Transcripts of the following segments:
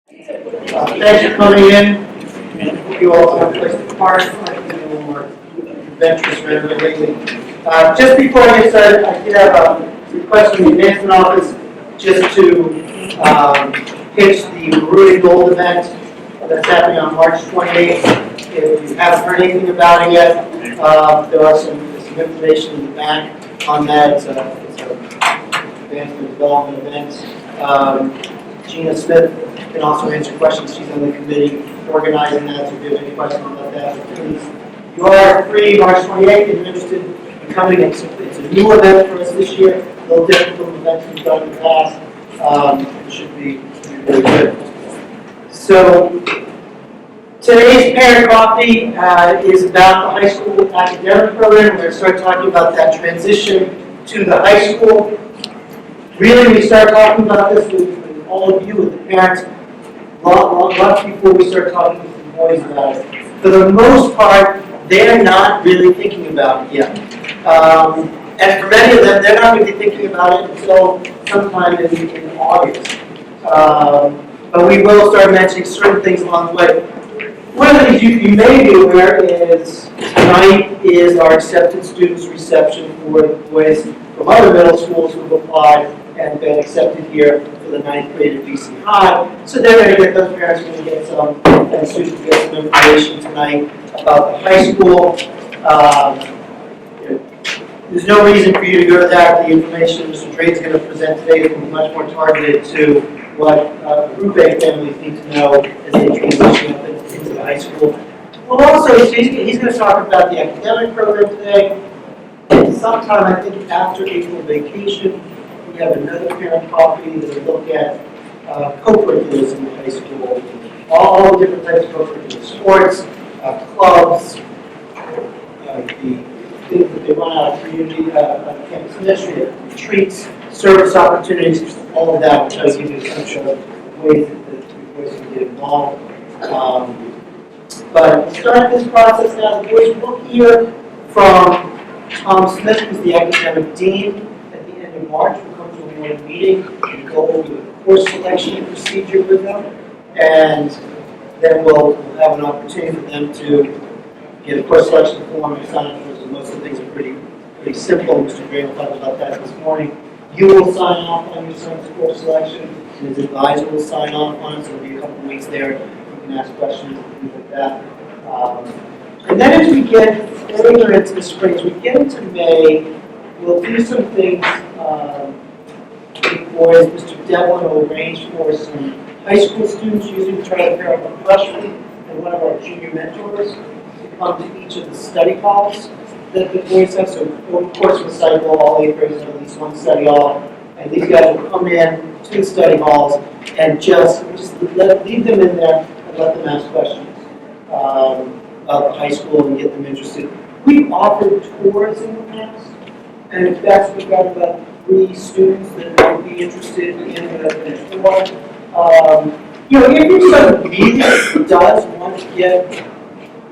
Thanks for coming in. Hope you all have a place to park. I think a little more adventurous rather lately. Just before I get started, I did have a request from the advancement office just to pitch the Arrupe Gold event that's happening on March 28th. If you haven't heard anything about it yet, there are some information in the back on that. It's an advancement development event. Gina Smith can also answer questions. She's on the committee organizing that, so if you have any questions about that, please. You are free March 28th if you're interested in coming. It's a new event for us this year, a little different from events we've done in the past. It should be really good. So, today's Parent Coffee is about the high school academic program. We're going to start talking about that transition to the high school. Really, we start talking about this with all of you, with the parents, lots before we start talking to the boys about it. For the most part, they're not really thinking about it yet. And for many of them, they're not going to be thinking about it until sometime in August. But we will start mentioning certain things along the way. One of the things you may be aware is tonight is our accepted students reception for the boys from other middle schools who have applied and been accepted here for the 9th grade at BC High. So they're going to get, those parents are going to get some, and students get some information tonight about the high school. There's no reason for you to go to that. The information Mr. Drade's going to present today will be much more targeted to what Arrupe families need to know as they transition up into the high school. Well, also, he's going to talk about the academic program today. Sometime, I think, after April vacation, we have another parent coffee that will look at co-curriculars in the high school. All different types of co-curriculars, sports, clubs, the things that they run out of community, campus ministry, retreats, service opportunities, all of that, which I give you some sort of ways that the boys can get involved. But start this process now. The boys will hear from Tom Smith, who's the academic dean, at the end of March. We'll come to a morning meeting and go over the course selection procedure with them. And then we'll have an opportunity for them to get a course selection form and sign up for it. Most of the things are pretty simple. Mr. Gray will talk about that this morning. You will sign off on your son's course selection, and his advisor will sign off on it. So there'll be a couple of weeks there. You can ask questions and things like that. And then as we get further into the spring, as we get into May, we'll do some things with boys. Mr. Devlin will arrange for some high school students, usually try to pair up a freshman and one of our junior mentors to come to each of the study halls that the boys have. So over the course of the cycle, all 8th graders have at least one study hall. And these guys will come in to the study halls and just leave them in there and let them ask questions about the high school and get them interested. We've offered tours in the past, and if that's, we've got about 3 students that might be interested in the tour. If your son really does want to get,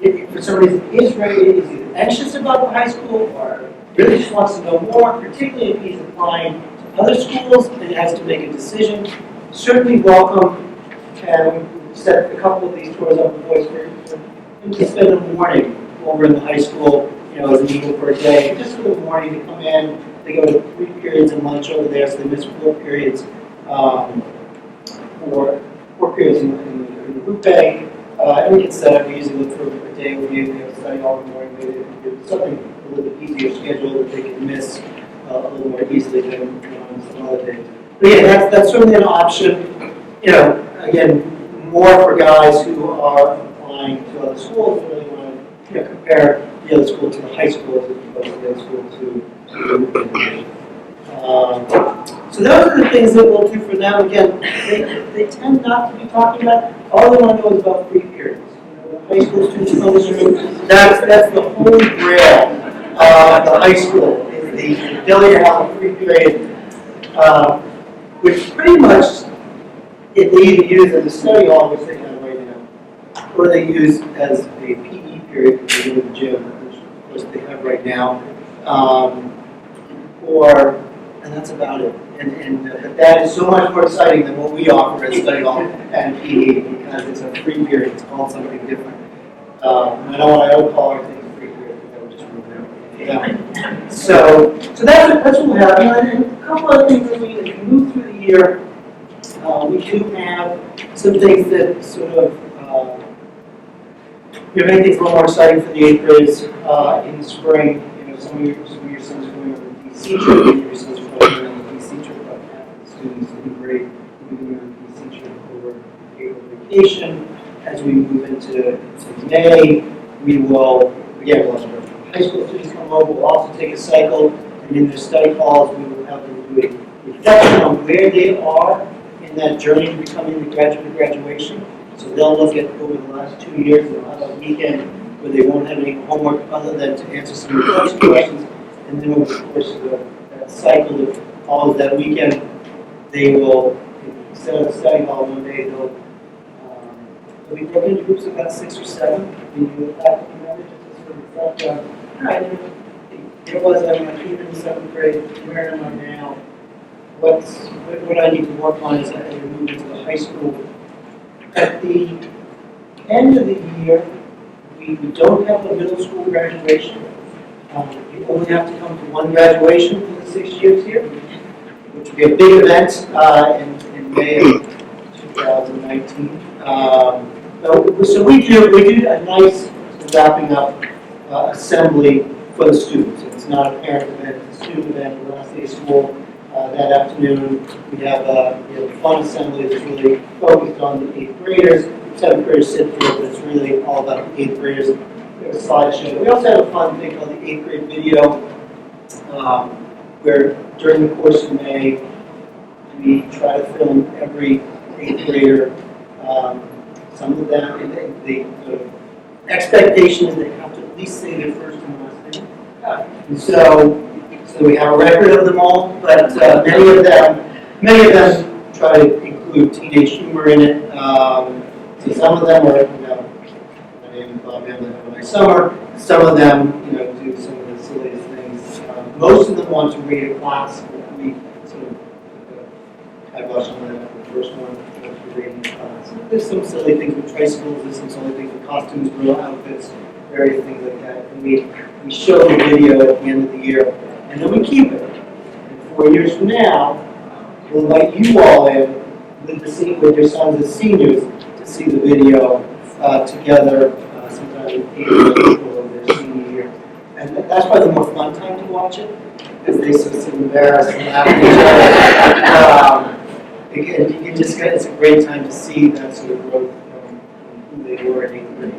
if for some reason is ready, is either anxious about the high school or really just wants to know more, particularly if he's applying to other schools and has to make a decision, certainly welcome. And we've set a couple of these tours up with boys for him to spend a morning over in the high school, as an eagle for a day, just for the morning to come in. They go to 3 periods and lunch over there, so they miss 4 periods, 4 periods in the Arrupe. And we can set up, we usually look for a day where you have to study all the morning, maybe something a little bit easier schedule that they can miss a little more easily than on some other days. But yeah, that's certainly an option. Again, more for guys who are applying to other schools and really want to compare the other school to the high school as opposed to the other school to so those are the things that we'll do for now. Again, they tend not to be talking about, all they want to know is about free periods. The high school students fellowship, that's the holy grail of the high school, is the ability to have a free period, which pretty much they either use as a study hall, which they have right now, or they use as a PE period, which they go to the gym, which of course they have right now, or and that's about it. But that is so much more exciting than what we offer at Study Hall and PE, because it's a free period. It's called something different. And I know what I would call our things free period, because I would just ruin it. Yeah. So that's what we have. And a couple of things as we move through the year, we do have some things that sort of make things a little more exciting for the 8th graders in the spring. Some of your sons are going on the DC trip, maybe your sons are going on the DC trip, about half of the students in grade will be going on the DC trip over April vacation. As we move into May, we'll have high school students come over. We'll also take a cycle, and in their study halls, we will have them do a reflection on where they are in that journey to becoming the graduate graduation. So they'll look at over the last 2 years, they'll have a weekend where they won't have any homework other than to answer some reflection questions. And then over the course of that cycle that follows that weekend, they will, instead of study hall one day, they'll be broken into groups of about 6 or 7. And you will have to remember just to sort of reflect on, all right, here was I when I came in 7th grade, where am I now? What I need to work on as I move into the high school. At the end of the year, we don't have a middle school graduation. You only have to come to one graduation for the 6 years here, which will be a big event in May of 2019. So we do a nice wrapping up assembly for the students. It's not a parent event, it's a student event. The last day of school that afternoon, we have a fun assembly that's really focused on the 8th graders. 7th graders sit through it, but it's really all about the 8th graders. We have a slideshow. We also have a fun thing called the 8th grade video, where during the course of May, we try to film every 8th grader. Some of them, the sort of expectation is they have to at least say their first and last name. And so we have a record of them all, but many of them try to include teenage humor in it. So some of them are, my name is Bob Hamlin, have a nice summer. Some of them, do some of the silliest things. Most of them want to read a class. We sort of kibosh on that for the first one, to reading class. There's some silly things with tricycles. There's some silly things with costumes, real outfits, various things like that. And we show the video at the end of the year, and then we keep it. And 4 years from now, we'll invite you all in with your sons as seniors to see the video together sometime in April of their senior year. And that's probably the more fun time to watch it, because they sort of sit embarrassed and laugh at each other. It's a great time to see that sort of growth from who they were in 8th grade.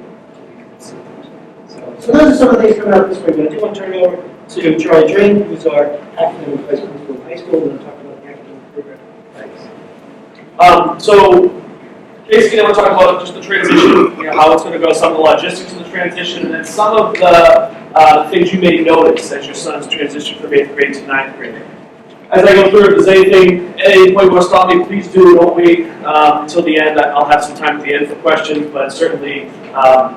So those are some of the things coming up this week. But I do want to turn it over to Charlie Drain, who's our academic vice principal in high school, and talk about the academic program. Thanks. So basically, I want to talk about just the transition, how it's going to go, some of the logistics of the transition, and then some of the things you may notice as your sons transition from 8th grade to 9th grade. As I go through, if there's anything, at any point you want to stop me, please do. Don't wait until the end. I'll have some time at the end for questions, but certainly,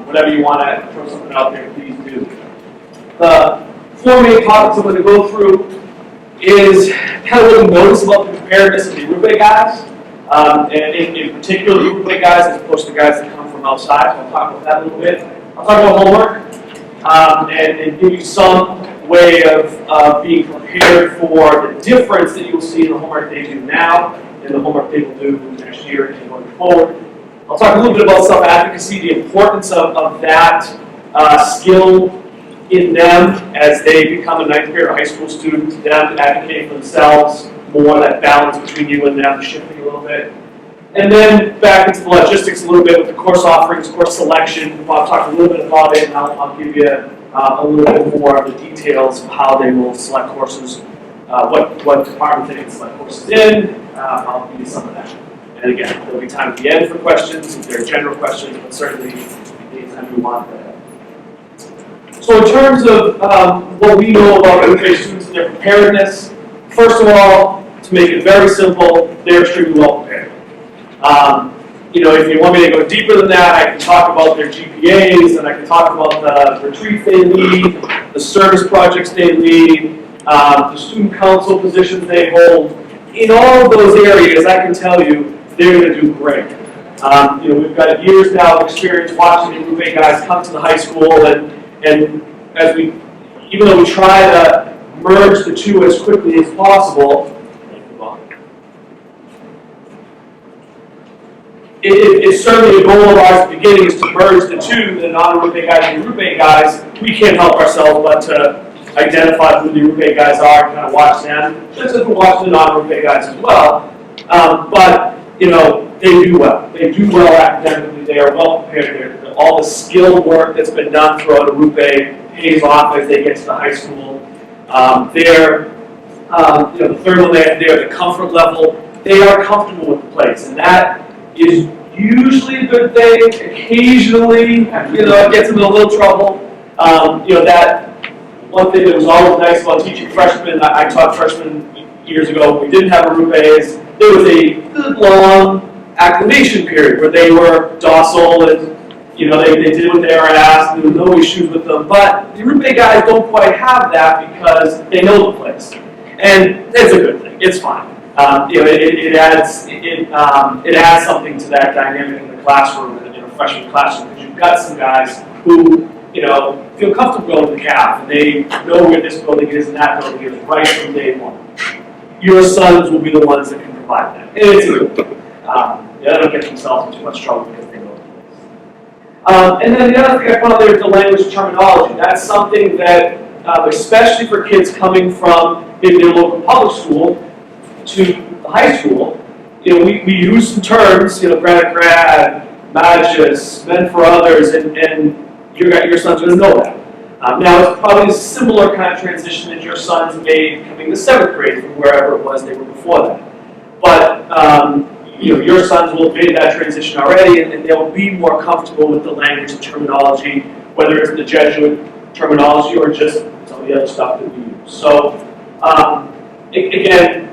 whenever you want to throw something out there, please do. The 4 main topics I'm going to go through is kind of what you notice about the preparedness of the Arrupe guys, and in particular the Arrupe guys as opposed to the guys that come from outside. So I'll talk about that a little bit. I'll talk about homework and give you some way of being prepared for the difference that you will see in the homework they do now and the homework they will do next year and going forward. I'll talk a little bit about self-advocacy, the importance of that skill in them as they become a 9th grade or high school student, them advocating for themselves, more that balance between you and them shifting a little bit. And then back into the logistics a little bit with the course offerings, course selection. Bob talked a little bit about it, and I'll give you a little bit more of the details of how they will select courses, what department they can select courses in. I'll give you some of that. And again, there'll be time at the end for questions, if there are general questions, but certainly anytime you want that. So in terms of what we know about Arrupe students and their preparedness, first of all, to make it very simple, they're extremely well prepared. If you want me to go deeper than that, I can talk about their GPAs, and I can talk about the retreats they lead, the service projects they lead, the student council positions they hold. In all of those areas, I can tell you, they're going to do great. We've got years now of experience watching the Arrupe guys come to the high school, and as even though we try to merge the two as quickly as possible, it's certainly a goal of ours at the beginning is to merge the two, the non-Arrupe guys and the Arrupe guys. We can't help ourselves but to identify who the Arrupe guys are and kind of watch them, just as we're watching the non-Arrupe guys as well. But they do well. They do well academically. They are well prepared. All the skilled work that's been done throughout Arrupe pays off as they get to the high school. The third one they're the comfort level. They are comfortable with the place, and that is usually a good thing. Occasionally, it gets them in a little trouble. That one thing that was always nice about teaching freshmen, I taught freshmen years ago, we didn't have Arrupe, is there was a good long acclimation period where they were docile and they did what they were asked, there was no issues with them. But the Arrupe guys don't quite have that because they know the place. And it's a good thing. It's fine. It adds something to that dynamic in the classroom, in a freshman classroom, because you've got some guys who feel comfortable going to the CAF, and they know where this building is and that building is right from day one. Your sons will be the ones that can provide that. And it's a good thing. They don't get themselves in too much trouble because they know the place. And then the other thing I found there is the language terminology. That's something that, especially for kids coming from maybe their local public school to the high school, we use some terms, grad, magis, meant for others, and your son's going to know that. Now, it's probably a similar kind of transition that your sons made coming to 7th grade from wherever it was they were before that. But, your sons will have made that transition already, and they'll be more comfortable with the language and terminology, whether it's the Jesuit terminology or just some of the other stuff that we use. So, again,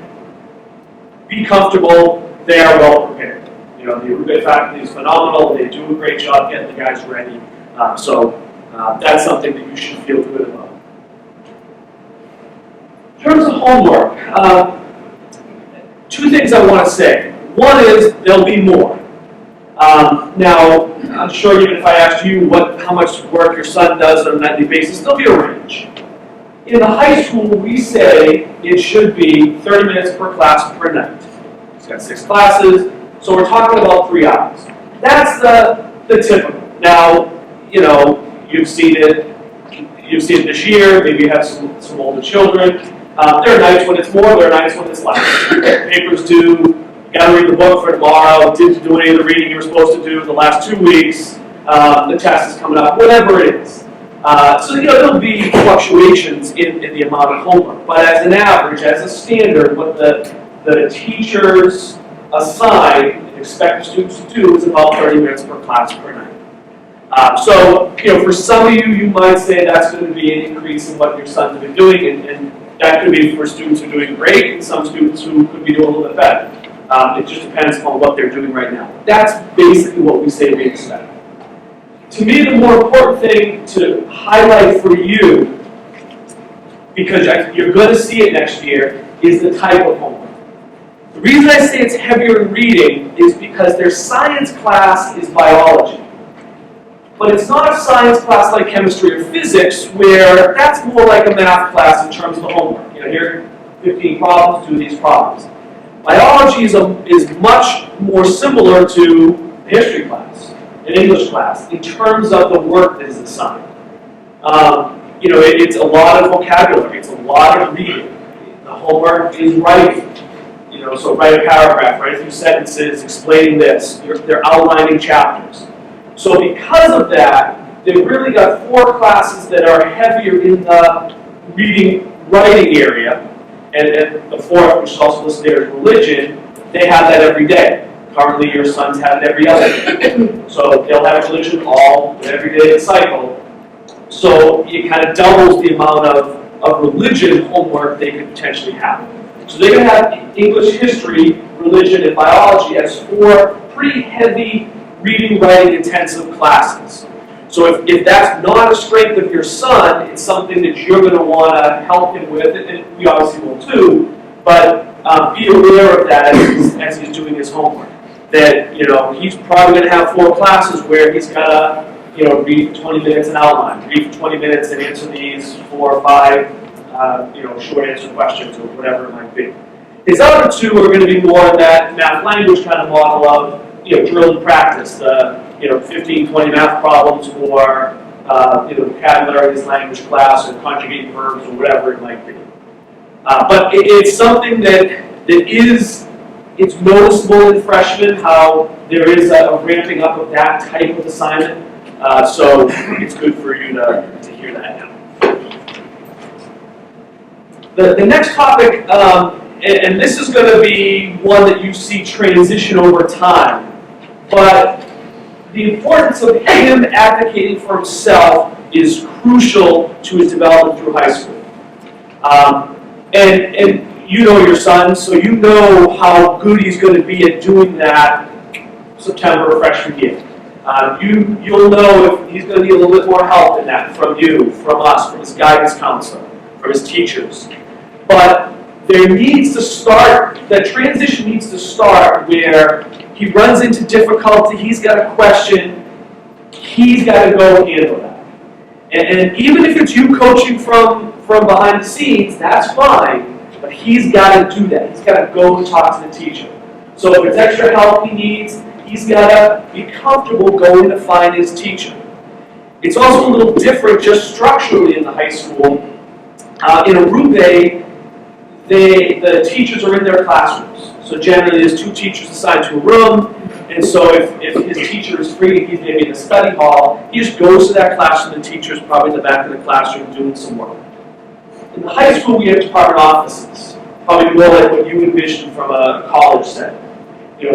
be comfortable. They are well prepared. The Arrupe faculty is phenomenal. They do a great job getting the guys ready. That's something that you should feel good about. In terms of homework, two things I want to say. One is there'll be more. Now, I'm sure even if I asked you how much work your son does on a nightly basis, there'll be a range. In the high school, we say it should be 30 minutes per class per night. He's got 6 classes, so we're talking about 3 hours. That's the typical. Now, you've seen it this year. Maybe you have some older children. There are nights when it's more. There are nights when it's less. Papers due. You got to read the book for tomorrow. Didn't do any of the reading you were supposed to do the last 2 weeks. The test is coming up. Whatever it is. So there'll be fluctuations in the amount of homework. But as an average, as a standard, what the teachers assign and expect the students to do is about 30 minutes per class per night. For some of you might say that's going to be an increase in what your sons have been doing, and that could be for students who are doing great and some students who could be doing a little bit better. It just depends on what they're doing right now. That's basically what we say we expect. To me, the more important thing to highlight for you, because you're going to see it next year, is the type of homework. The reason I say it's heavier in reading is because their science class is biology. But it's not a science class like chemistry or physics, where that's more like a math class in terms of the homework. Here are 15 problems, do these problems. Biology is much more similar to a history class, an English class, in terms of the work that is assigned. It's a lot of vocabulary, it's a lot of reading. The homework is writing. So write a paragraph, write a few sentences explaining this. They're outlining chapters. So because of that, they've really got 4 classes that are heavier in the reading, writing area, and the 4th, which is also listed there, is religion. They have that every day. Currently, your sons have it every other day. So they'll have religion every day of the cycle. So it kind of doubles the amount of religion homework they could potentially have. So they're going to have English, history, religion, and biology as 4 pretty heavy reading, writing intensive classes. So if that's not a strength of your son, it's something that you're going to want to help him with, and we obviously will too, but be aware of that as he's doing his homework. That, he's probably going to have 4 classes where he's got to, read for 20 minutes an outline, read for 20 minutes and answer these 4 or 5, short answer questions or whatever it might be. His other 2 are going to be more in that math language kind of model of, drill and practice, 15, 20 math problems for, vocabulary, his language class, or conjugating verbs, or whatever it might be. But it's something it's noticeable in freshmen how there is a ramping up of that type of assignment. So it's good for you to hear that now. The next topic, and this is going to be one that you see transition over time, but the importance of him advocating for himself is crucial to his development through high school. And you know your son, so you know how good he's going to be at doing that September freshman year. You'll know if he's going to need a little bit more help in that from you, from us, from his guidance counselor, from his teachers. But there needs to start, that transition needs to start where he runs into difficulty, he's got a question, he's got to go handle that. And even if it's you coaching from behind the scenes, that's fine, but he's got to do that. He's got to go and talk to the teacher. So if it's extra help he needs, he's got to be comfortable going to find his teacher. It's also a little different just structurally in the high school. In Arrupe, the teachers are in their classrooms. So generally there's 2 teachers assigned to a room, and so if his teacher is free, he's maybe in the study hall, he just goes to that classroom, the teacher's probably in the back of the classroom doing some work. In the high school we have department offices, probably more like what you envision from a college setting.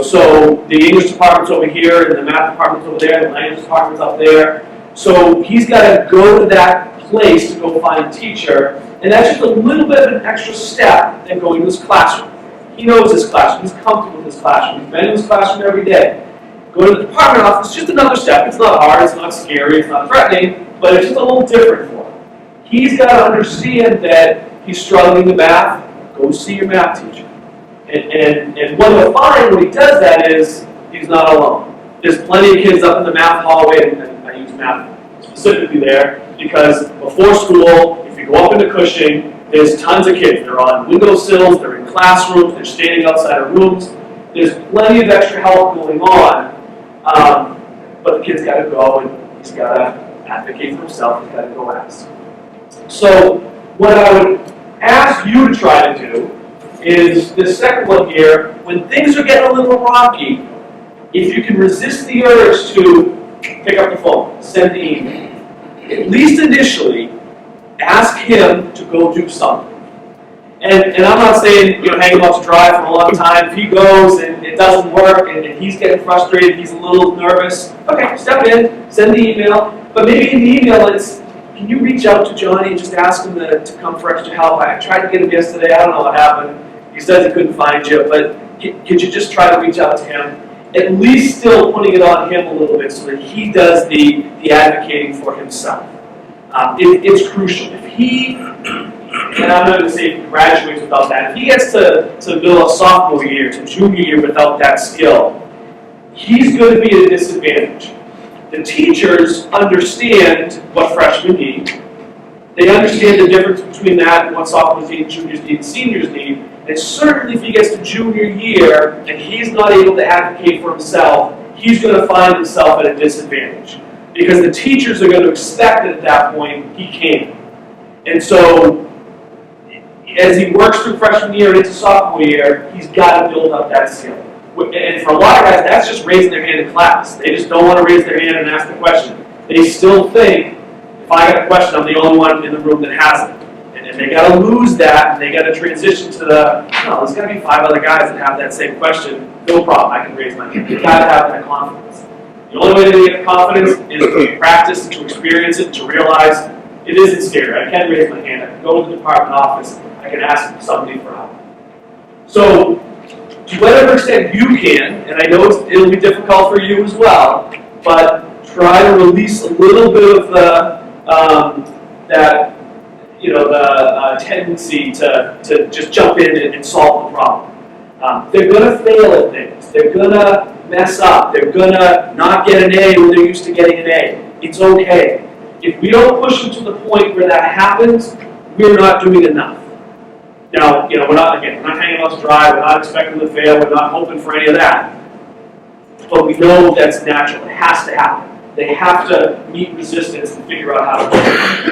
So the English department's over here, and the math department's over there, the language department's up there. So he's got to go to that place to go find a teacher, and that's just a little bit of an extra step than going to his classroom. He knows his classroom, he's comfortable with his classroom, he's been in his classroom every day. Go to the department office, just another step. It's not hard, it's not scary, it's not threatening, but it's just a little different for him. He's got to understand that he's struggling with math, go see your math teacher. And what he'll find when he does that is he's not alone. There's plenty of kids up in the math hallway, and I use math specifically there, because before school, if you go up into Cushing, there's tons of kids. They're on windowsills, they're in classrooms, they're standing outside of rooms. There's plenty of extra help going on, but the kid's got to go and he's got to advocate for himself, he's got to go ask. So what I would ask you to try to do is this second one here, when things are getting a little rocky, if you can resist the urge to pick up the phone, send the email, at least initially, ask him to go do something. And I'm not saying, hang him up to dry for a long time. If he goes and it doesn't work and he's getting frustrated, he's a little nervous, okay, step in, send the email. But maybe in the email it's, can you reach out to Johnny and just ask him to come for extra help? I tried to get him yesterday, I don't know what happened. He says he couldn't find you, but could you just try to reach out to him? At least still putting it on him a little bit so that he does the advocating for himself. It's crucial. If he, and I'm not going to say if he graduates without that, if he gets to middle of sophomore year to junior year without that skill, he's going to be at a disadvantage. The teachers understand what freshmen need. They understand the difference between that and what sophomores need, juniors need, and seniors need. And certainly if he gets to junior year and he's not able to advocate for himself, he's going to find himself at a disadvantage. Because the teachers are going to expect that at that point he can. And so as he works through freshman year and into sophomore year, he's got to build up that skill. And for a lot of guys, that's just raising their hand in class. They just don't want to raise their hand and ask the question. They still think, if I got a question, I'm the only one in the room that has it. And they got to lose that, and they got to transition to there's got to be 5 other guys that have that same question. No problem, I can raise my hand. You've got to have that confidence. The only way to get confidence is to practice, to experience it, to realize it isn't scary. I can raise my hand. I can go to the department office. I can ask somebody for help. So, to whatever extent you can, and I know it'll be difficult for you as well, but try to release a little bit of the tendency to just jump in and solve the problem. They're going to fail at things. They're going to mess up. They're going to not get an A when they're used to getting an A. It's okay. If we don't push them to the point where that happens, we're not doing enough. Now, we're not hanging out to dry. We're not expecting them to fail. We're not hoping for any of that. But we know that's natural. It has to happen. They have to meet resistance and figure out how to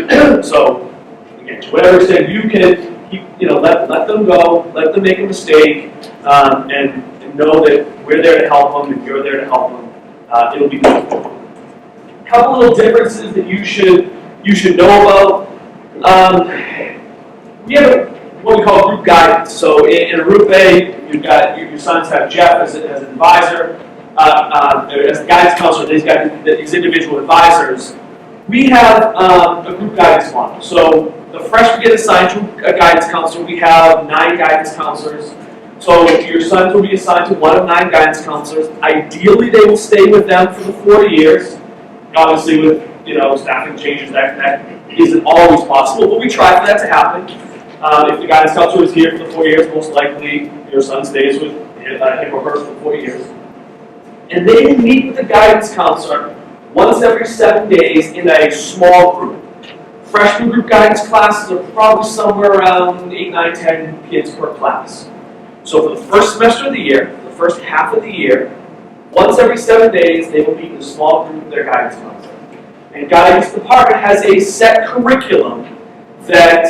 do it. So, again, to whatever extent you can keep, let them go, let them make a mistake, and know that we're there to help them and you're there to help them. It'll be good. A couple little differences that you should know about. We have what we call group guidance. So in Arrupe, you've got your sons have Jeff as an advisor. As the guidance counselor, these individual advisors. We have a group guidance model. So the freshmen get assigned to a guidance counselor. We have 9 guidance counselors. So your sons will be assigned to one of 9 guidance counselors. Ideally, they will stay with them for the 4 years. Obviously, with staffing changes, that isn't always possible, but we try for that to happen. If the guidance counselor is here for the 4 years, most likely your son stays with him or her for 4 years. And they will meet with the guidance counselor once every 7 days in a small group. Freshman group guidance classes are probably somewhere around 8, 9, 10 kids per class. So for the first semester of the year, the first half of the year, once every 7 days, they will meet in a small group with their guidance counselor. And guidance department has a set curriculum that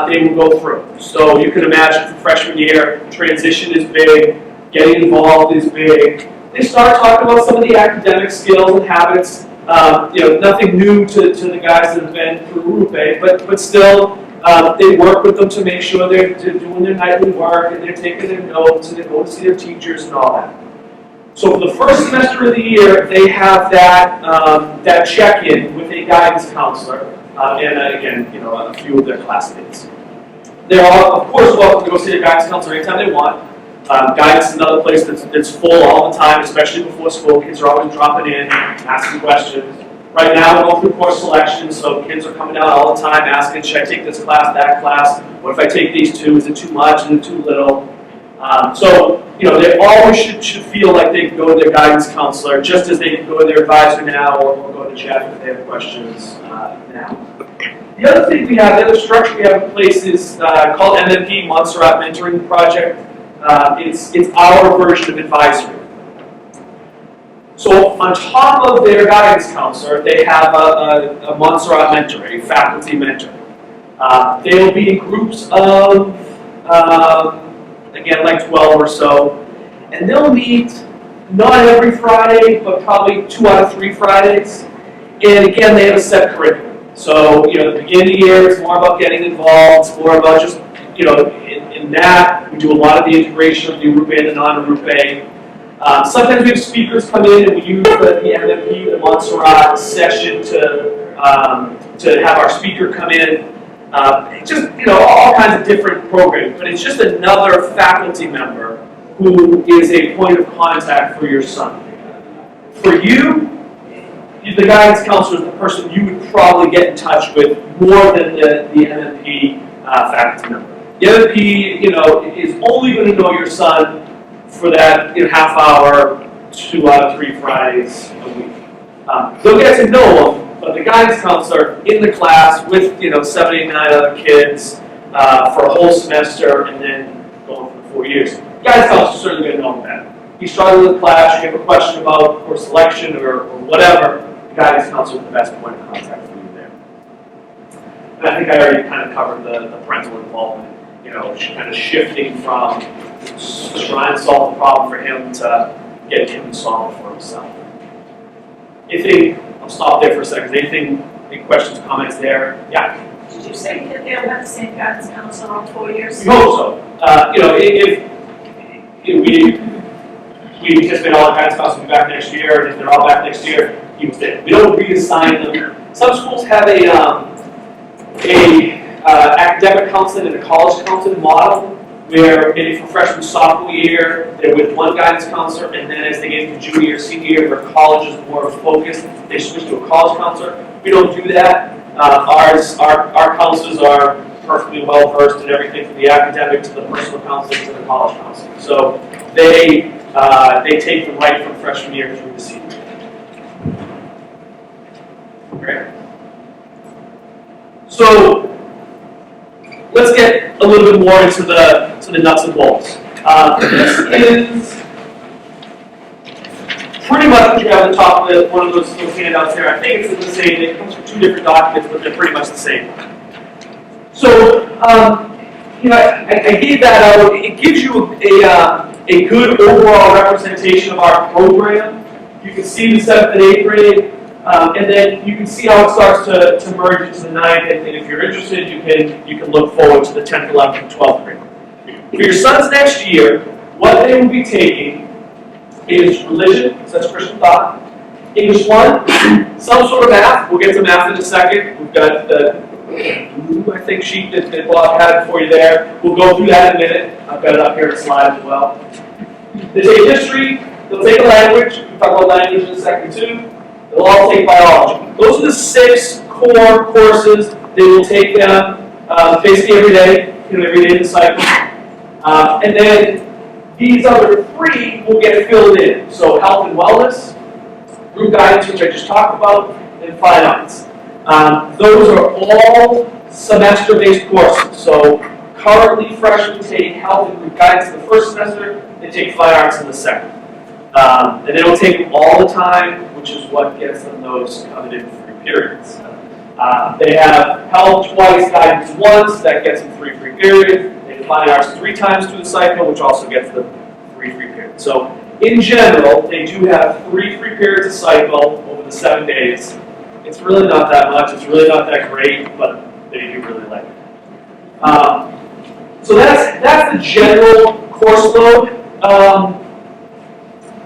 they will go through. So you can imagine for freshman year, transition is big, getting involved is big. They start talking about some of the academic skills and habits. Nothing new to the guys that have been through Arrupe, but still, they work with them to make sure they're doing their nightly work and they're taking their notes and they go to see their teachers and all that. So for the first semester of the year, they have that check-in with a guidance counselor and again, a few of their classmates. They're all, of course, welcome to go see their guidance counselor anytime they want. Guidance is another place that's full all the time, especially before school. Kids are always dropping in, asking questions. Right now, we're going through course selection, so kids are coming down all the time asking, should I take this class, that class? What if I take these 2? Is it too much? Is it too little? They always should feel like they can go to their guidance counselor, just as they can go to their advisor now or go to Jeff if they have questions now. The other thing we have, the other structure we have in place is called MMP, Montserrat Mentoring Project. It's our version of advisory. So on top of their guidance counselor, they have a Montserrat mentor, a faculty mentor. They will be in groups of, again, like 12 or so. And they'll meet not every Friday, but probably 2 out of 3 Fridays. And again, they have a set curriculum. So, the beginning of the year, it's more about getting involved. It's more about just, in that, we do a lot of the integration of the Arrupe and the non-Arrupe. Sometimes we have speakers come in and we use the MMP, the Montserrat session to have our speaker come in. All kinds of different programs, but it's just another faculty member who is a point of contact for your son. For you, the guidance counselor is the person you would probably get in touch with more than the MMP faculty member. The MMP, is only going to know your son for that half hour, 2 out of 3 Fridays a week. They'll get to know them, but the guidance counselor in the class with 7, 8, 9 other kids for a whole semester and then going for 4 years. The guidance counselor is certainly going to know them better. If you struggle with the class, you have a question about course selection or whatever, the guidance counselor is the best point of contact for you there. And I think I already kind of covered the parental involvement, kind of shifting from trying to solve the problem for him to get him to solve it for himself. I'll stop there for a second. Any questions, comments there? Yeah? Did you say that they'll have the same guidance counselor all 4 years? We hope so. If we anticipate all the guidance counselors will be back next year, and if they're all back next year, he was there. We don't reassign them. Some schools have a academic counseling and a college counseling model. where maybe for freshman, sophomore year, they're with one guidance counselor, and then as they get into junior year, senior year, where college is more focused, they switch to a college counselor. We don't do that. Our counselors are perfectly well versed in everything from the academic to the personal counseling to the college counseling. So they take them right from freshman year through the senior year. Great. So let's get a little bit more into the nuts and bolts. This is pretty much what you have on the top of one of those little handouts there. I think it's the same. It comes from two different documents, but they're pretty much the same. So, I gave that out. It gives you a good overall representation of our program. You can see the 7th and 8th grade, and then you can see how it starts to merge into the 9th. And if you're interested, you can look forward to the 10th, 11th, and 12th grade. For your sons next year, what they will be taking is religion, so that's Christian thought. English 1, some sort of math. We'll get to math in a second. We've got the I think sheet that Bob had for you there. We'll go through that in a minute. I've got it up here in a slide as well. They take history, they'll take a language. We'll talk about language in a second too. They'll all take biology. Those are the 6 core courses. They will take them basically every day in the cycle. And then these other 3 will get filled in. So health and wellness, group guidance, which I just talked about, and fine arts. Those are all semester-based courses. So currently, freshmen take health and group guidance in the first semester. They take fine arts in the second. And they don't take them all the time, which is what gets them those coveted 3 periods. They have health twice, guidance once. That gets them 3 free periods. They have fine arts 3 times through the cycle, which also gets them 3 free periods. So in general, they do have 3 free periods a cycle over the 7 days. It's really not that much. It's really not that great, but they do really like it. So that's the general course load.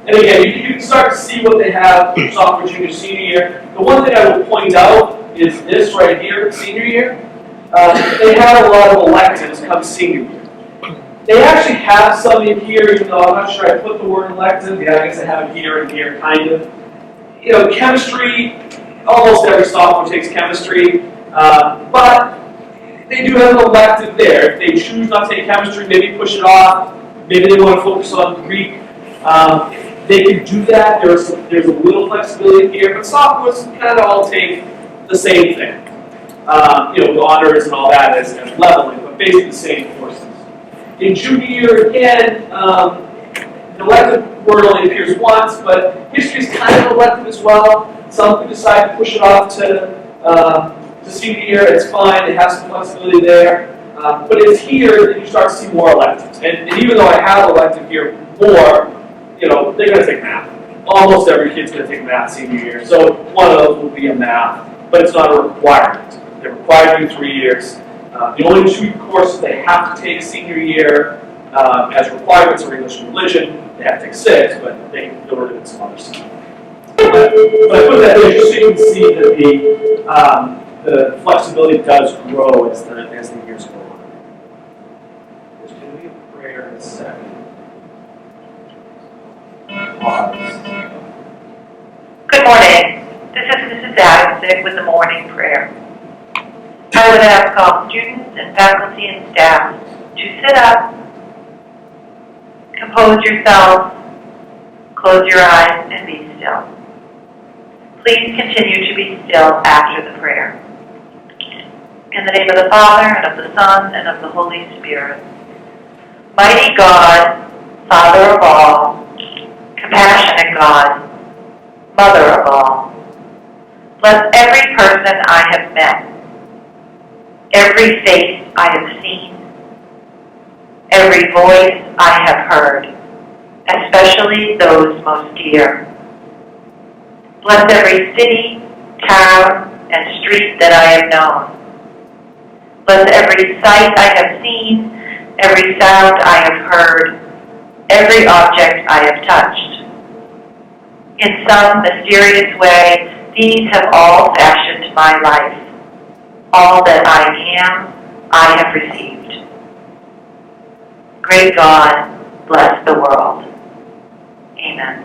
And again, you can start to see what they have sophomore, junior, senior year. The one thing I will point out is this right here, senior year. They have a lot of electives come senior year. They actually have some in here, even though I'm not sure I put the word elective. Yeah, I guess I have it here and here, kind of. Chemistry. Almost every sophomore takes chemistry, but they do have an elective there. If they choose not to take chemistry, maybe push it off, maybe they want to focus on Greek, they can do that. There's a little flexibility here, but sophomores kind of all take the same thing. With honors and all that as leveling, but basically the same courses. In junior year, again, the elective word only appears once, but history is kind of elective as well. Some can decide to push it off to senior year. It's fine. They have some flexibility there. But it's here that you start to see more electives. And even though I have elective here more, they're going to take math. Almost every kid's going to take math senior year. So one of those will be a math, but it's not a requirement. They're required to do 3 years. The only 2 courses they have to take senior year as requirements are English and religion. They have to take 6, but they can build it in some other stuff. But I put that there just so you can see that the flexibility does grow as the years go on. There's going to be a prayer in a second. Pause. Good morning. This is Mrs. Adamson with the morning prayer. I would ask all students and faculty and staff to sit up, compose yourselves, close your eyes, and be still. Please continue to be still after the prayer. In the name of the Father, and of the Son, and of the Holy Spirit. Mighty God, Father of all, compassionate God, Mother of all, bless every person I have met, every face I have seen, every voice I have heard, especially those most dear. Bless every city, town, and street that I have known. Bless every sight I have seen, every sound I have heard, every object I have touched. In some mysterious way, these have all fashioned my life. All that I am, I have received. Great God, bless the world. Amen.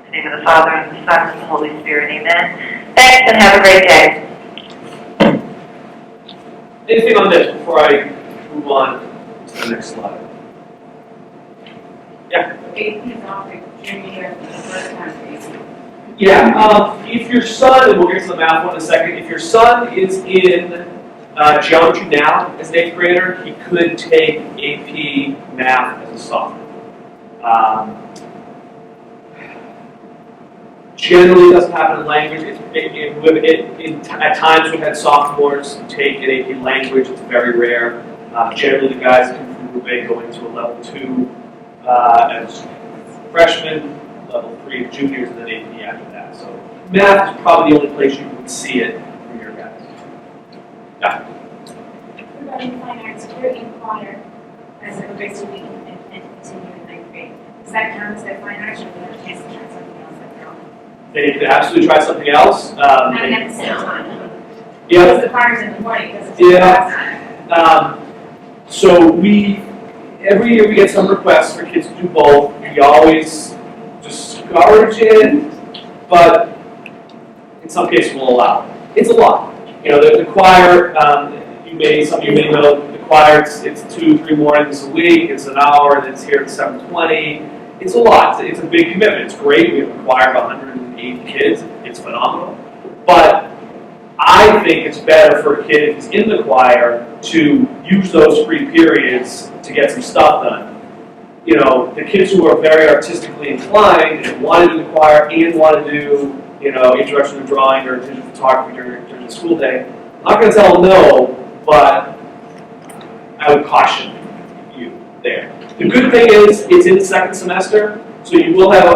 In the name of the Father, and the Son, and the Holy Spirit. Amen. Thanks, and have a great day. Anything on this before I move on to the next slide? Yeah. AP's offering junior year for the first time for AP. Yeah, if your son, and we'll get to the math one in a second, if your son is in geometry now as an 8th grader, he could take AP math as a sophomore. Generally doesn't happen in language. At times we've had sophomores take an AP language. It's very rare. Generally the guys from Arrupe go into a level 2 as freshmen, level 3 as juniors, and then AP after that. So math is probably the only place you would see it for your guys. Yeah. Regarding fine arts, if you're in choir as a grade week and continue in 9th grade, does that count as their fine arts, or do you have a chance to try something else later on? They could absolutely try something else. Not at the same time. Yeah. Because the choir's in the morning, because it's Yeah. So every year we get some requests for kids to do both. We always discourage it, but in some cases we'll allow it. It's a lot. You know, the choir, some of you may know, the choir, it's 2-3 mornings a week, it's an hour, and it's here at 7:20. It's a lot. It's a big commitment. It's great. We have a choir of 180 kids. It's phenomenal. But I think it's better for a kid who's in the choir to use those free periods to get some stuff done. You know, the kids who are very artistically inclined and want to do the choir and want to do, introduction to drawing or digital photography during the school day, I'm not going to tell them no, but I would caution you there. The good thing is it's in the second semester, so you will have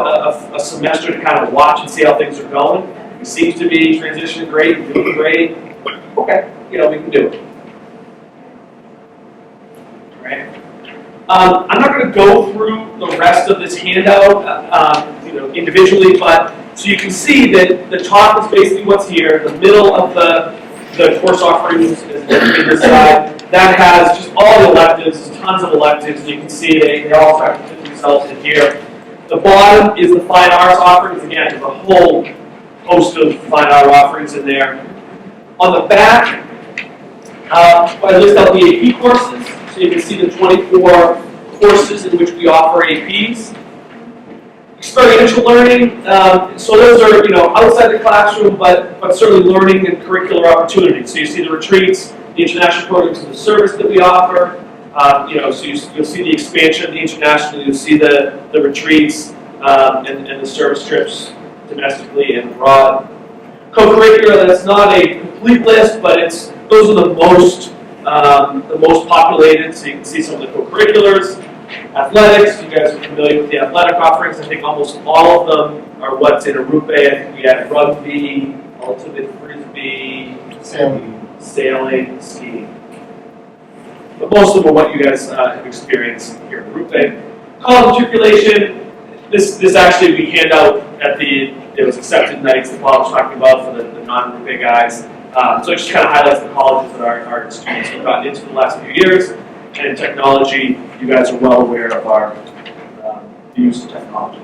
a semester to kind of watch and see how things are going. It seems to be transitioning great, doing great. Okay, we can do it. All right. I'm not going to go through the rest of this handout, individually, but so you can see that the top is basically what's here. The middle of the course offerings is the bigger side. That has just all the electives, tons of electives, and you can see they all start to fit themselves in here. The bottom is the fine arts offerings. Again, there's a whole host of fine art offerings in there. On the back, I list out the AP courses, so you can see the 24 courses in which we offer APs. Experiential learning, so those are outside the classroom, but certainly learning and curricular opportunities. So you see the retreats, the international programs and the service that we offer. So you'll see the expansion of the international. You'll see the retreats and the service trips domestically and abroad. Co-curricular, that's not a complete list, but those are the most populated. So you can see some of the co-curriculars. Athletics, you guys are familiar with the athletic offerings. I think almost all of them are what's in Arrupe. I think we have rugby, ultimate frisbee, sailing, skiing. But most of them are what you guys have experienced here at Arrupe. College matriculation, this actually we hand out at it was accepted nights that Bob was talking about for the non-Arrupe guys. So it just kind of highlights the colleges that our students have gotten into the last few years. And in technology, you guys are well aware of our the use of technology.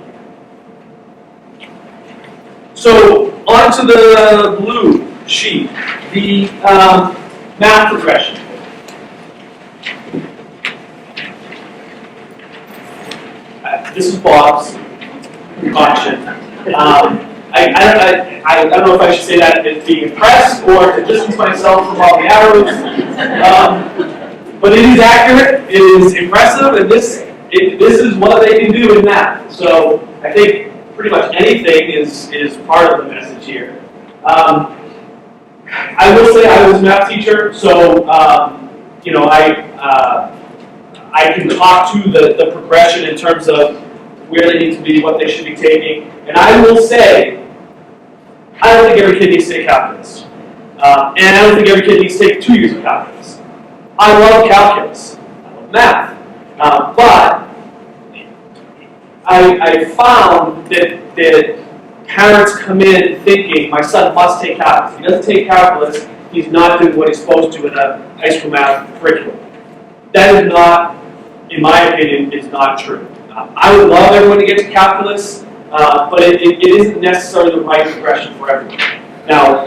So on to the blue sheet, the math progression. This is Bob's caution. I don't know if I should say that as being impressed or to distance myself from all the arrows. But it is accurate, it is impressive, and this is what they can do in math. So I think pretty much anything is part of the message here. I will say I was a math teacher, so I can talk to the progression in terms of where they need to be, what they should be taking. And I will say, I don't think every kid needs to take calculus. And I don't think every kid needs to take 2 years of calculus. I love calculus, I love math, but I found that parents come in thinking, my son must take calculus. If he doesn't take calculus, he's not doing what he's supposed to in a high school math curriculum. That is not, in my opinion, is not true. I would love everyone to get to calculus, but it isn't necessarily the right progression for everyone. Now,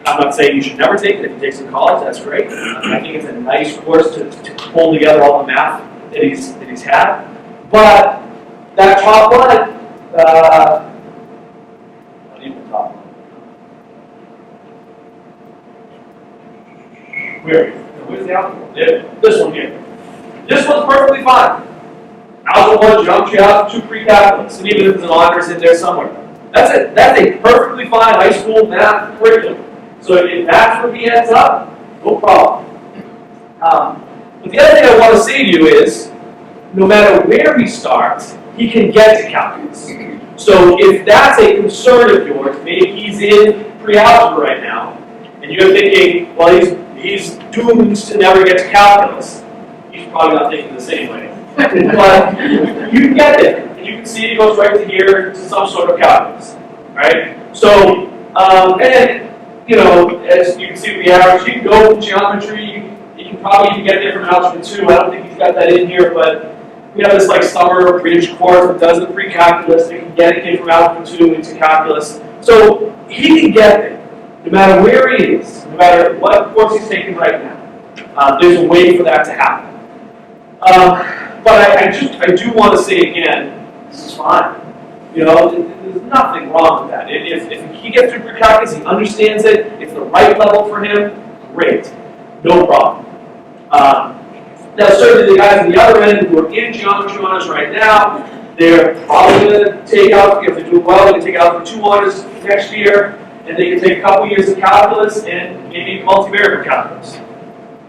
I'm not saying you should never take it. If you take some college, that's great. I think it's a nice course to pull together all the math that he's had. But that top one, not even the top one. Where's the algebra? This one here. This one's perfectly fine. Algebra 1, geometry, algebra 2, pre-calculus, and even if there's an honors in there somewhere. That's it. That's a perfectly fine high school math curriculum. So if that's where he ends up, no problem. But the other thing I want to say to you is, no matter where he starts, he can get to calculus. So if that's a concern of yours, maybe he's in pre-algebra right now, and you're thinking, well, he's doomed to never get to calculus. He's probably not thinking the same way. But you can get there, and you can see it goes right to here to some sort of calculus, right? So, and you know, as you can see with the average, you can go from geometry. You can probably even get there from algebra 2. I don't think he's got that in here, but we have this like summer bridge course that does the pre-calculus. They can get it from algebra 2 into calculus. So he can get there, no matter where he is, no matter what course he's taking right now. There's a way for that to happen. But I do want to say again, this is fine. You know, there's nothing wrong with that. If he gets through pre-calculus, he understands it, it's the right level for him, great. No problem. Now, certainly the guys on the other end who are in geometry honors right now, they're probably going to take out, if they do well, they can take out for 2 honors next year, and they can take a couple years of calculus and maybe multivariable calculus.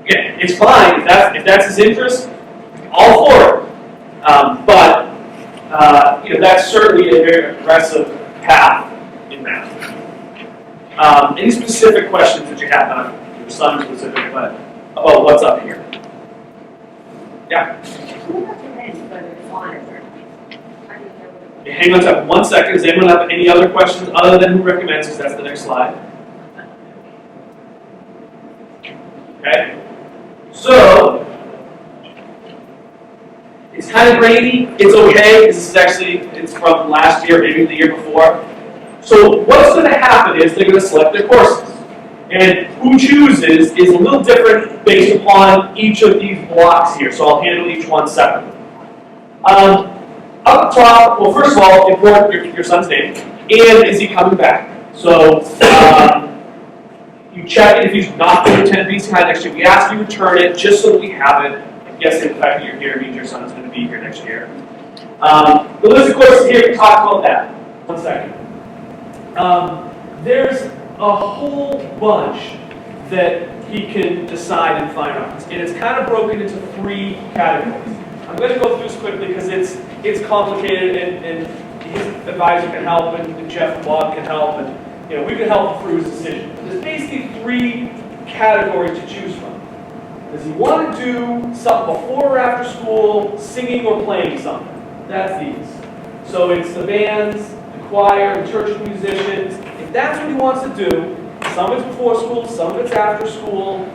Again, it's fine if that's his interest. All for it. But you know, that's certainly a very aggressive path in math. Any specific questions that you have, not your son specific, but about what's up here? Yeah? Hang on to 1 second. Does anyone have any other questions other than who recommends? Because that's the next slide. Okay. So, it's kind of grainy. It's okay. This is actually, it's from last year, maybe the year before. So what's going to happen is they're going to select their courses. And who chooses is a little different based upon each of these blocks here. So I'll handle each one separately. Up top, well, first of all, import your son's name. And is he coming back? So you check it if he's not going to attend BC High next year. We ask you to return it just so that we have it. I'm guessing the fact that you're here means your son's going to be here next year. The list of courses here, we talked about that. 1 second. There's a whole bunch that he can decide in fine arts. And it's kind of broken into 3 categories. I'm going to go through this quickly because it's complicated and his advisor can help and Jeff and Bob can help and you know we can help him through his decision. There's basically 3 categories to choose from. Does he want to do something before or after school, singing or playing something? That's these. So it's the bands, the choir, the church musicians. If that's what he wants to do, some of it's before school, some of it's after school.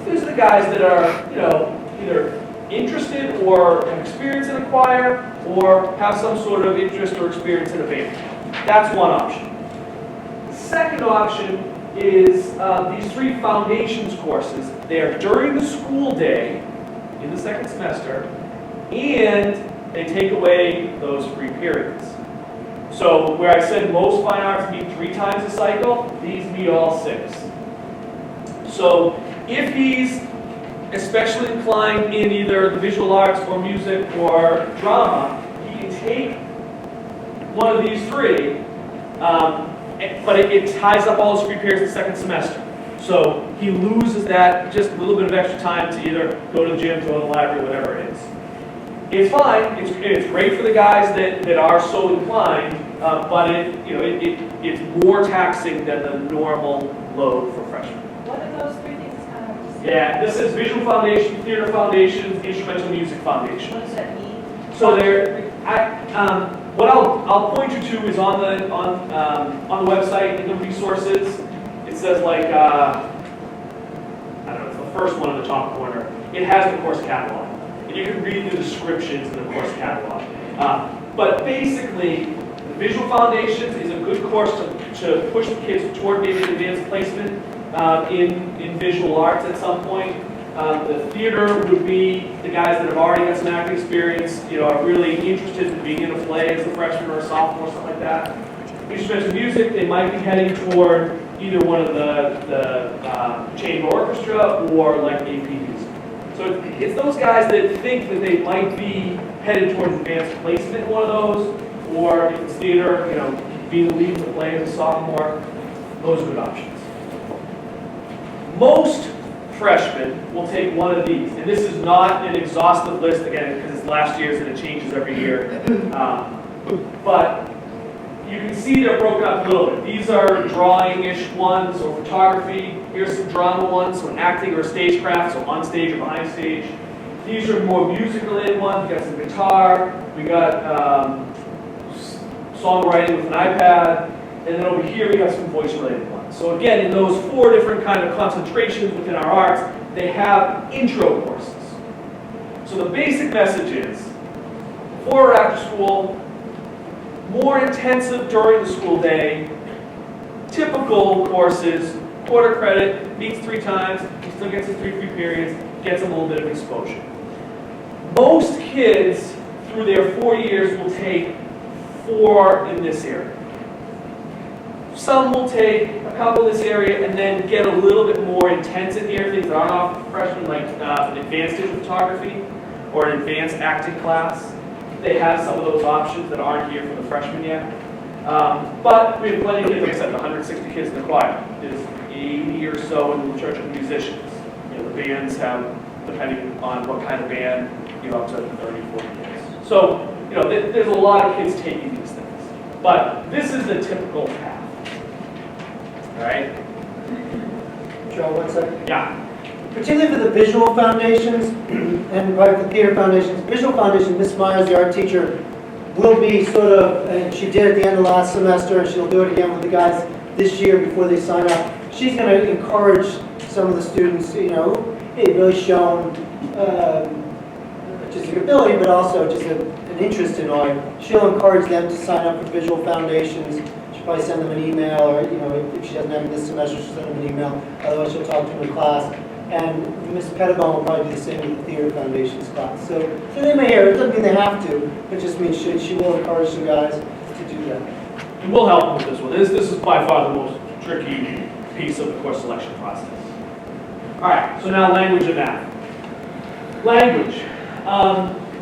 These are the guys that are, you know, either interested or have experience in a choir or have some sort of interest or experience in a band. That's one option. The second option is these 3 foundations courses. They're during the school day in the second semester, and they take away those free periods. So where I said most fine arts meet 3 times a cycle, these meet all 6. So if he's especially inclined in either the visual arts or music or drama, he can take one of these 3, but it ties up all his free periods in the second semester. So he loses that just a little bit of extra time to either go to the gym, go to the library, whatever it is. It's fine. It's great for the guys that are so inclined, but it's more taxing than the normal load for freshmen. What are those 3 things? Yeah, this is visual foundation, theater foundation, instrumental music foundation. What does that mean? So what I'll point you to is on the website in the resources. It says like I don't know, it's the first one in the top corner, it has the course catalog. And you can read the descriptions in the course catalog. But basically, the Visual Foundations is a good course to push the kids toward maybe advanced placement in visual arts at some point. The theater would be the guys that have already got some acting experience, are really interested in being in a play as a freshman or a sophomore, something like that. Instrumental music, they might be heading toward either one of the chamber orchestra or like AP music. So it's those guys that think that they might be headed towards advanced placement in one of those, or if it's theater, being the lead in the play as a sophomore, those are good options. Most freshmen will take one of these, and this is not an exhaustive list, again, because it's last year's and it changes every year. But you can see they're broken up a little bit. These are drawing-ish ones, or photography. Here's some drama ones, so acting or stagecraft, so on stage or behind stage. These are more music-related ones. We got some guitar. We got songwriting with an iPad. And then over here, we got some voice-related ones. So again, in those 4 different kind of concentrations within our arts, they have intro courses. So the basic message is, before or after school, more intensive during the school day, typical courses, quarter credit, meets 3 times, he still gets his 3 free periods, gets a little bit of exposure. Most kids, through their 4 years, will take 4 in this area. Some will take a couple in this area and then get a little bit more intense in here, things that aren't offered for freshmen, like an advanced digital photography or an advanced acting class. They have some of those options that aren't here for the freshmen yet. But we have plenty of kids, like I said, 160 kids in the choir. There's 80 or so in the Church of Musicians. The bands have, depending on what kind of band, up to 30, 40 kids. So, there's a lot of kids taking these things. But this is the typical path. All right? Joe, 1 second. Yeah. Particularly for the visual foundations and probably the theater foundations. Visual foundation, Miss Myers, the art teacher, will be sort of, and she did at the end of last semester, and she'll do it again with the guys this year before they sign up. She's going to encourage some of the students, they've really shown just an ability, but also just an interest in art. She'll encourage them to sign up for visual foundations. She'll probably send them an email, or if she doesn't have it this semester, she'll send them an email. Otherwise, she'll talk to them in class. And Ms. Pettibone will probably do the same with the theater foundations class. So they may hear it. Doesn't mean they have to. It just means she will encourage the guys to do that. And we'll help them with this one. This is by far the most tricky piece of the course selection process. All right, so now language and math. Language.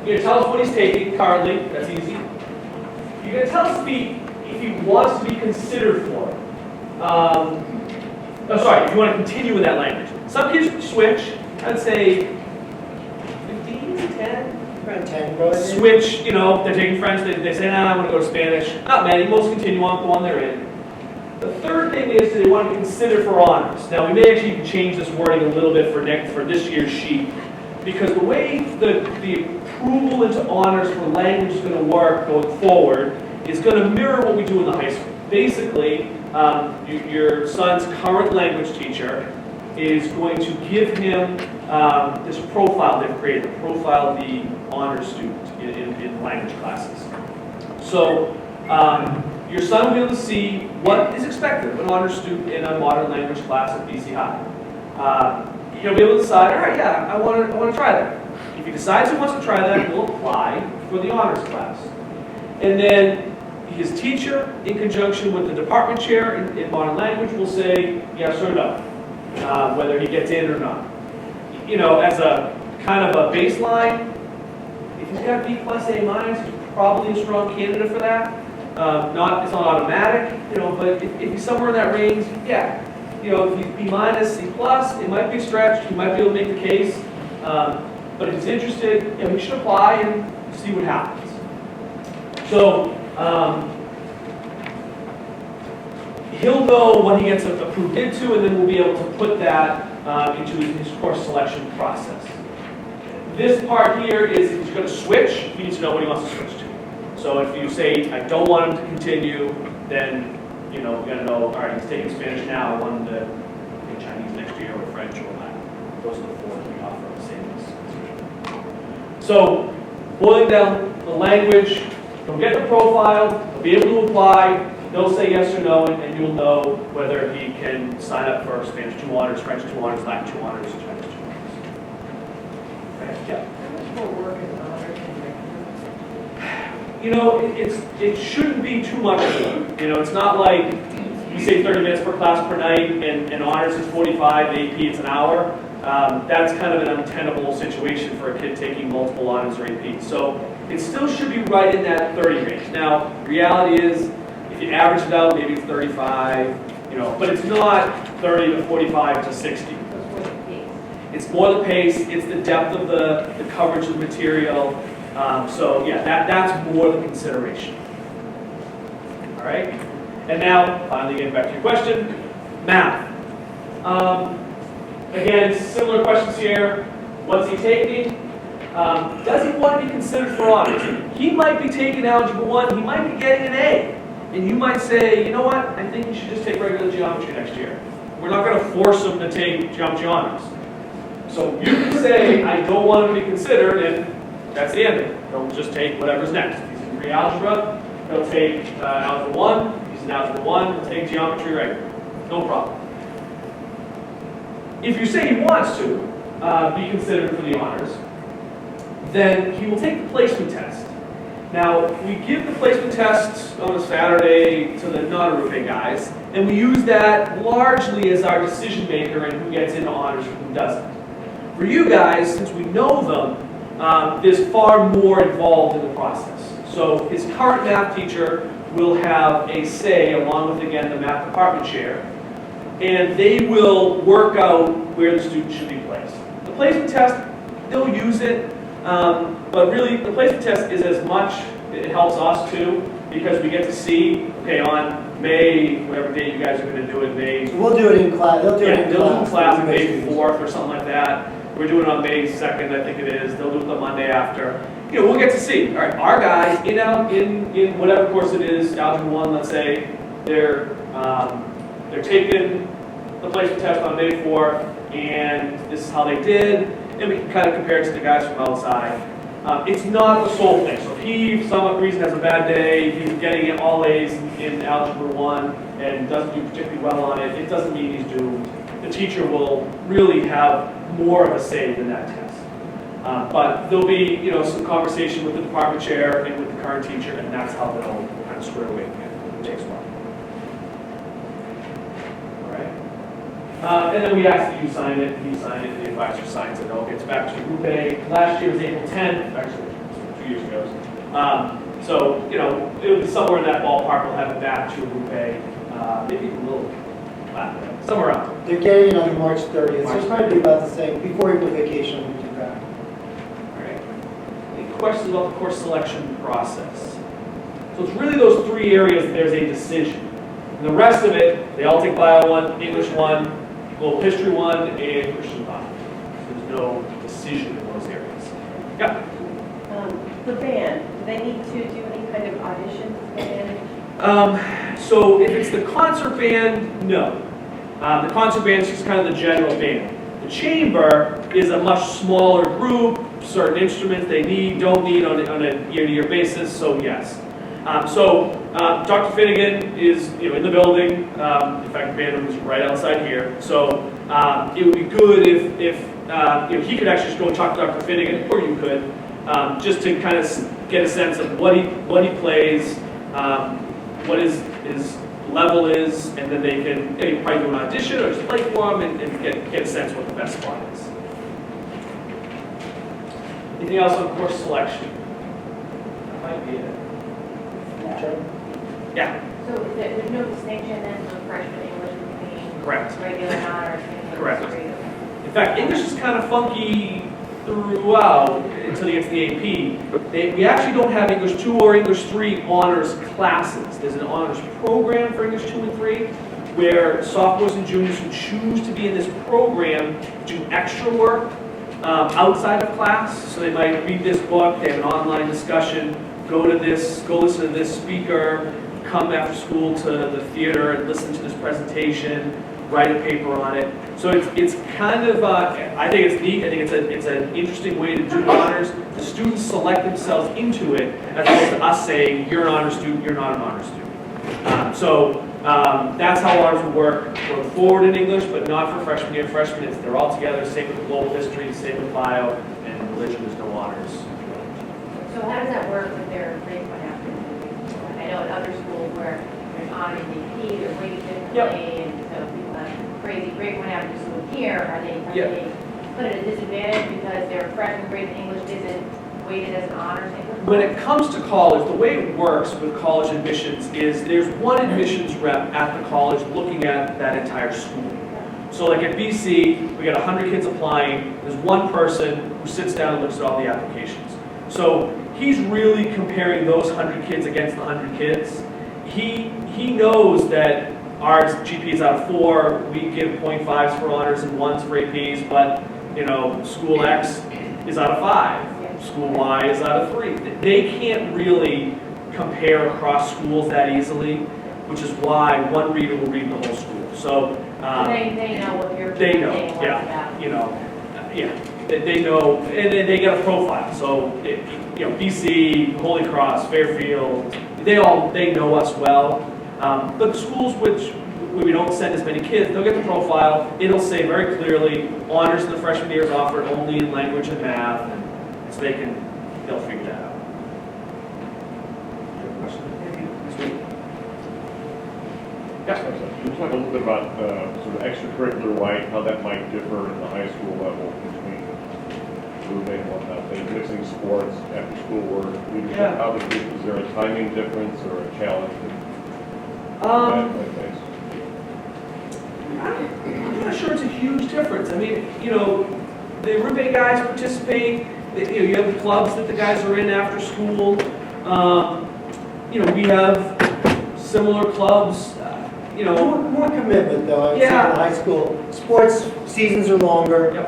You're going to tell us what he's taking currently. That's easy. You're going to tell us if he wants to be considered for it. If you want to continue with that language. Some kids switch. I'd say 15 to 10. Around 10, probably. Switch, they're taking French. They say, I want to go to Spanish. Not many. Most continue on the one they're in. The third thing is they want to consider for honors. Now, we may actually change this wording a little bit for this year's sheet, because the way the approval into honors for language is going to work going forward is going to mirror what we do in the high school. Basically, your son's current language teacher is going to give him this profile they've created, the profile of the honors student in language classes. So your son will be able to see what is expected of an honors student in a modern language class at BC High. He'll be able to decide, all right, yeah, I want to try that. If he decides he wants to try that, he'll apply for the honors class. And then his teacher, in conjunction with the department chair in modern language, will say yes or no, whether he gets in or not. As a kind of a baseline, if he's got B plus A minus, he's probably a strong candidate for that. It's not automatic, but if he's somewhere in that range, yeah. If he's B minus, C plus, it might be stretched. He might be able to make the case. But if he's interested, he should apply and see what happens. So he'll know what he gets approved into, and then we'll be able to put that into his course selection process. This part here is if he's going to switch, he needs to know what he wants to switch to. So if you say, I don't want him to continue, then you got to know, all right, he's taking Spanish now, I want him to take Chinese next year, or French, or Latin. those are the four that we offer savings. So, boiling down the language, they'll get the profile, they'll be able to apply, they'll say yes or no, and you'll know whether he can sign up for Spanish 2 honors, French 2 honors, Latin 2 honors, Chinese 2 honors. Okay, yeah. You know, it shouldn't be too much of it. You know, it's not like we say 30 minutes per class per night, and honors is 45, AP it's an hour. That's kind of an untenable situation for a kid taking multiple honors or AP. So it still should be right in that 30 range. Now, reality is, if you average it out, maybe it's 35, you know, but it's not 30 to 45 to 60. It's more the pace, it's the depth of the coverage of the material. So yeah, that's more the consideration. All right? And now, finally getting back to your question, math. Again, similar questions here. What's he taking? Does he want to be considered for honors? He might be taking Algebra 1, he might be getting an A. And you might say, you know what, I think you should just take regular geometry next year. We're not going to force him to take geometry honors. So you can say, I don't want him to be considered, and that's the end of it. He'll just take whatever's next. If he's in pre-algebra, he'll take Algebra 1. If he's in Algebra 1, he'll take geometry regular. No problem. If you say he wants to be considered for the honors, then he will take the placement test. Now, we give the placement test on a Saturday to the non-Arrupe guys, and we use that largely as our decision maker in who gets into honors and who doesn't. For you guys, since we know them, there's far more involved in the process. So his current math teacher will have a say, along with, again, the math department chair, and they will work out where the student should be placed. The placement test, they'll use it, but really the placement test is as much, it helps us too, because we get to see, okay, on May, whatever day you guys are going to do it, May. So we'll do it in class. They'll do it in class on May 4th or something like that. We're doing it on May 2nd, I think it is. They'll do it the Monday after. You know, we'll get to see. All right, our guys in whatever course it is, Algebra 1, let's say, they're taking the placement test on May 4th, and this is how they did, and we can kind of compare it to the guys from outside. It's not the sole thing. So if he, for some reason, has a bad day, he's getting all A's in Algebra 1 and doesn't do particularly well on it, it doesn't mean he's doomed. The teacher will really have more of a say than that test. But there'll be, you know, some conversation with the department chair and with the current teacher, and that's how they'll kind of square away again. It takes a while. And then we ask that you sign it, he signed it, the advisor signs it, it all gets back to Arrupe. Last year was April 10th, actually 2 years ago. So, you know, it'll be somewhere in that ballpark, we'll have it back to Arrupe, maybe a little somewhere around. They're getting it on March 30th, so it's probably about the same, before April vacation, we do that. All right. Any questions about the course selection process? So it's really those three areas that there's a decision. And the rest of it, they all take Bio 1, English 1, Global History 1, and Christian 5. There's no decision in those areas. Yeah? The band, do they need to do any kind of auditions for band? So if it's the concert band, no. The concert band is just kind of the general band. The chamber is a much smaller group, certain instruments they don't need on a year-to-year basis, so yes. Dr. Finnegan is in the building. In fact, the band room is right outside here. So it would be good if he could actually just go and talk to Dr. Finnegan, or you could, just to kind of get a sense of what he plays, what his level is, and then they can probably do an audition or just play for him and get a sense of what the best spot is. Anything else on course selection? That might be it. Yeah. So there's no distinction then of freshman English between Correct. regular honors and Correct. history? In fact, English is kind of funky throughout until you get to the AP. We actually don't have English 2 or English 3 honors classes. There's an honors program for English 2 and 3 where sophomores and juniors who choose to be in this program do extra work outside of class. So they might read this book, they have an online discussion, go listen to this speaker, come after school to the theater and listen to this presentation, write a paper on it. So it's kind of, I think it's neat. I think it's an interesting way to do honors. The students select themselves into it as opposed to us saying, you're an honor student, you're not an honor student. That's how honors will work going forward in English, but not for freshman year. Freshmen, they're all together. Same with global history, same with bio, and religion, there's no honors. So how does that work with their grade point average? I know in other schools where there's honors AP, they're weighted differently, and so people have crazy grade point averages. So here, are they put at a disadvantage because their freshman grade in English isn't weighted as an honors English? When it comes to college, the way it works with college admissions is there's one admissions rep at the college looking at that entire school. So like at BC, we got 100 kids applying. There's one person who sits down and looks at all the applications. So he's really comparing those 100 kids against the 100 kids. He knows that our GPA is out of 4. We give 0.5s for honors and 1s for APs, but school X is out of 5. School Y is out of 3. They can't really compare across schools that easily, which is why one reader will read the whole school. So they know what you're they know, saying, they know, and then they get a profile. So BC, Holy Cross, Fairfield, they know us well. But the schools which we don't send as many kids, they'll get the profile. It'll say very clearly, honors in the freshman year is offered only in language and math, and so they'll figure that out. Yeah. Can you talk a little bit about sort of extracurricular-wise, how that might differ in the high school level between roommate and whatnot, things, mixing sports, after-school work, leadership? Yeah. How is there a timing difference or a challenge? I'm not sure it's a huge difference. I mean, the Arrupe guys participate. You have the clubs that the guys are in after school. We have similar clubs. More commitment though, I would say, in high school. Sports seasons are longer. Yep.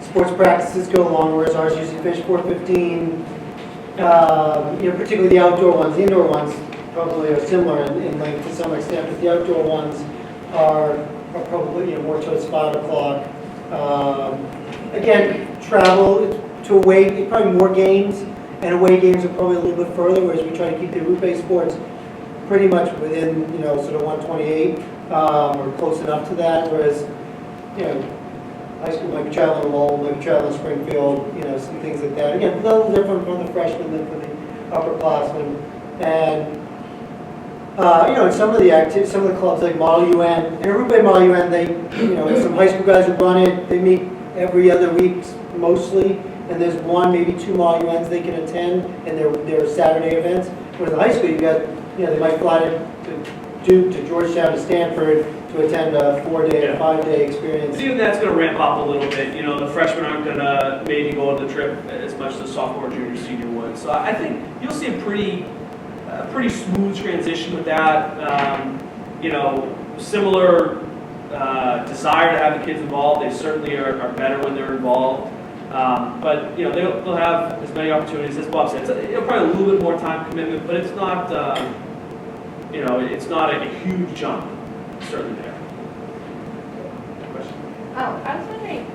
Sports practices go longer, whereas ours usually finish 4:15. Particularly the outdoor ones. The indoor ones probably are similar in length to some extent, but the outdoor ones are probably more towards 5 o'clock. Again, travel to away, probably more games, and away games are probably a little bit further, whereas we try to keep the Arrupe sports pretty much within, sort of 128, or close enough to that, whereas, high school might be traveling to Lowell, might be traveling to Springfield, some things like that. Again, a little different from the freshmen than for the upperclassmen. And, some of the clubs like Model UN, and Arrupe Model UN, they, some high school guys who run it, they meet every other week mostly, and there's one, maybe 2 Model UNs they can attend, and they're Saturday events. Whereas in high school, you got, they might fly to Duke, to Georgetown, to Stanford to attend a 4-day or 5-day experience. See, that's going to ramp up a little bit. The freshmen aren't going to maybe go on the trip as much as the sophomore, junior, senior would. So I think you'll see a pretty smooth transition with that. Similar desire to have the kids involved. They certainly are better when they're involved. But they'll have as many opportunities as Bob said. It's probably a little bit more time commitment, but it's not it's not a huge jump. It's certainly there. Question? Oh, I was wondering,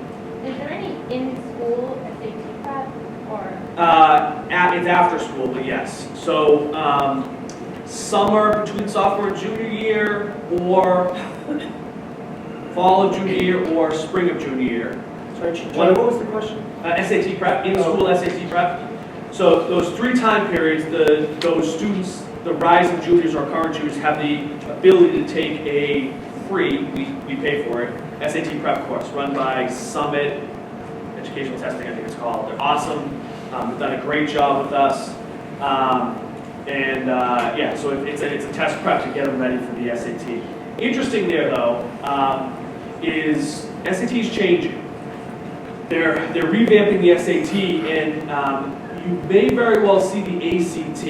is there any in-school SAT prep or? It's after school, but yes. So summer between sophomore and junior year, or fall of junior year, or spring of junior year. Sorry, John, what was the question? SAT prep, in-school SAT prep. So those 3 time periods, those students, the rising juniors or current juniors, have the ability to take a free, we pay for it, SAT prep course run by Summit Educational Testing, I think it's called. They're awesome. They've done a great job with us. So it's a test prep to get them ready for the SAT. Interesting there though, is SAT's changing. They're revamping the SAT, and you may very well see the ACT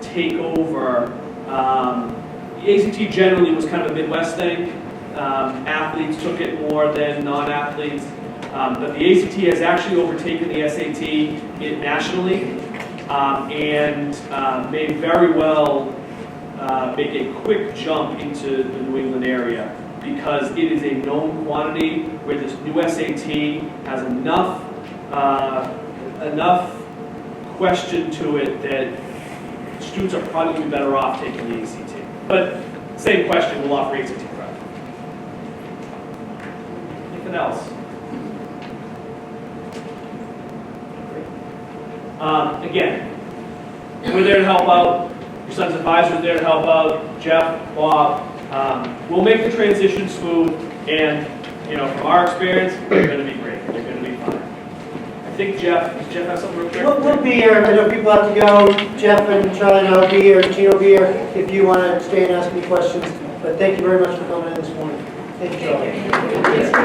take over. The ACT generally was kind of a Midwest thing. Athletes took it more than non-athletes. But the ACT has actually overtaken the SAT nationally, and may very well make a quick jump into the New England area because it is a known quantity where this new SAT has enough question to it that students are probably going to be better off taking the ACT. But same question, we'll offer ACT credit. Anything else? Again, we're there to help out. Your son's advisor is there to help out. Jeff, Bob. We'll make the transition smooth, and from our experience, they're going to be great. They're going to be fine. I think Jeff. Does Jeff have something real quick? We'll be here. I know people have to go. Jeff and Charlie and I will be here. Gino will be here if you want to stay and ask me questions. But thank you very much for coming in this morning. Thank you, Charlie.